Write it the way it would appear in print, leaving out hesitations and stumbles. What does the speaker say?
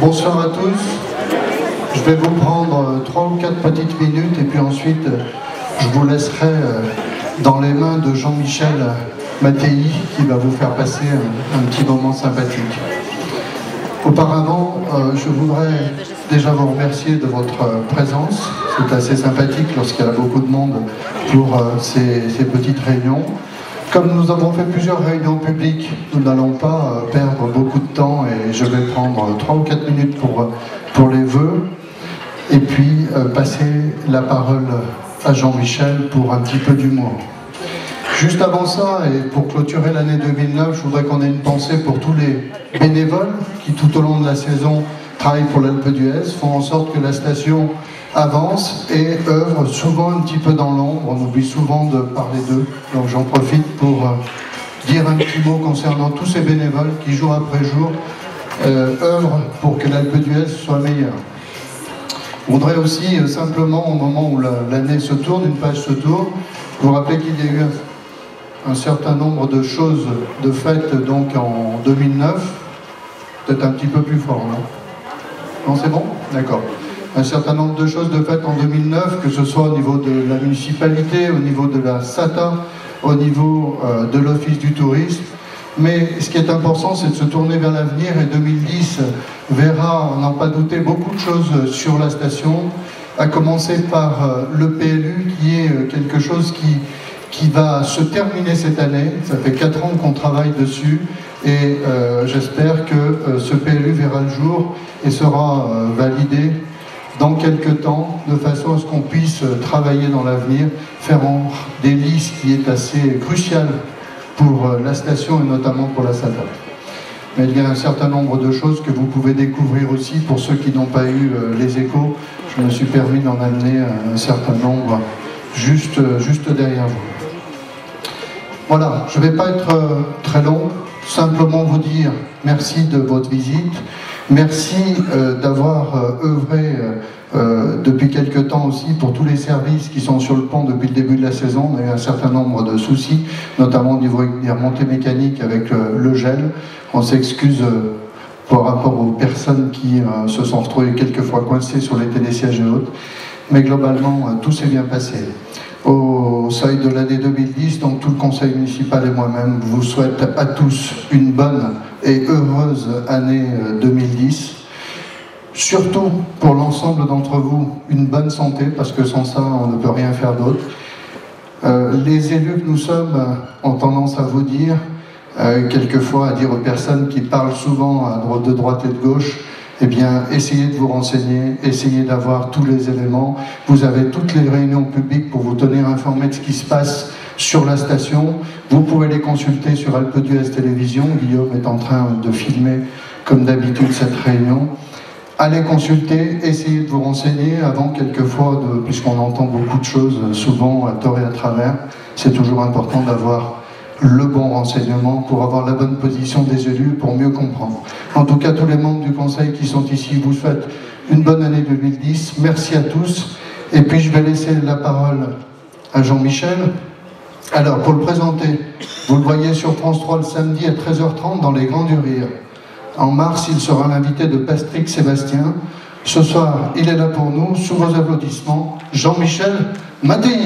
Bonsoir à tous. Je vais vous prendre 3 ou 4 petites minutes et puis ensuite je vous laisserai dans les mains de Jean-Michel Mattei qui va vous faire passer un petit moment sympathique. Auparavant, je voudrais déjà vous remercier de votre présence. C'est assez sympathique lorsqu'il y a beaucoup de monde pour ces petites réunions. Comme nous avons fait plusieurs réunions publiques, nous n'allons pas perdre beaucoup de temps et je vais prendre 3 ou 4 minutes pour les vœux et puis passer la parole à Jean-Michel pour un petit peu d'humour. Juste avant ça, et pour clôturer l'année 2009, je voudrais qu'on ait une pensée pour tous les bénévoles qui tout au long de la saison travaillent pour l'Alpe d'Huez, font en sorte que la station avance et œuvre souvent un petit peu dans l'ombre. On oublie souvent de parler d'eux, donc j'en profite pour dire un petit mot concernant tous ces bénévoles qui jour après jour œuvrent pour que l'Alpe d'Huez soit meilleure. Je voudrais aussi simplement, au moment où l'année se tourne, une page se tourne, vous rappeler qu'il y a eu un certain nombre de choses de faites donc en 2009, peut-être un petit peu plus fort, non? Non, c'est bon? D'accord. Un certain nombre de choses de faites en 2009, que ce soit au niveau de la municipalité, au niveau de la SATA, au niveau de l'Office du tourisme. Mais ce qui est important, c'est de se tourner vers l'avenir, et 2010 verra, on n'en pas douter, beaucoup de choses sur la station, à commencer par le PLU, qui est quelque chose qui va se terminer cette année. Ça fait 4 ans qu'on travaille dessus, et j'espère que ce PLU verra le jour et sera validé dans quelques temps, de façon à ce qu'on puisse travailler dans l'avenir, faire des listes qui est assez crucial pour la station et notamment pour la SATA. Mais il y a un certain nombre de choses que vous pouvez découvrir aussi pour ceux qui n'ont pas eu les échos. Je me suis permis d'en amener un certain nombre juste derrière vous. Voilà, je ne vais pas être très long, simplement vous dire merci de votre visite. Merci d'avoir œuvré depuis quelque temps aussi pour tous les services qui sont sur le pont depuis le début de la saison. On a eu un certain nombre de soucis, notamment au niveau des remontées mécaniques avec le gel. On s'excuse par rapport aux personnes qui se sont retrouvées quelquefois coincées sur les télésièges et autres. Mais globalement, tout s'est bien passé. Au seuil de l'année 2010, donc tout le conseil municipal et moi-même vous souhaite à tous une bonne et heureuse année 2010. Surtout pour l'ensemble d'entre vous, une bonne santé, parce que sans ça, on ne peut rien faire d'autre. Les élus que nous sommes ont tendance à vous dire, quelquefois à dire aux personnes qui parlent souvent de droite et de gauche, eh bien, essayez de vous renseigner, essayez d'avoir tous les éléments. Vous avez toutes les réunions publiques pour vous tenir informé de ce qui se passe sur la station. Vous pouvez les consulter sur Alpe d'Huez Télévision. Guillaume est en train de filmer, comme d'habitude, cette réunion. Allez consulter, essayez de vous renseigner avant, quelquefois, puisqu'on entend beaucoup de choses, souvent à tort et à travers. C'est toujours important d'avoir le bon renseignement pour avoir la bonne position des élus, pour mieux comprendre. En tout cas, tous les membres du conseil qui sont ici vous souhaitent une bonne année 2010. Merci à tous. Et puis je vais laisser la parole à Jean-Michel. Alors, pour le présenter, vous le voyez sur France 3 le samedi à 13h30 dans Les Grands du Rire. En mars, il sera l'invité de Patrick Sébastien. Ce soir, il est là pour nous, sous vos applaudissements, Jean-Michel Mattei.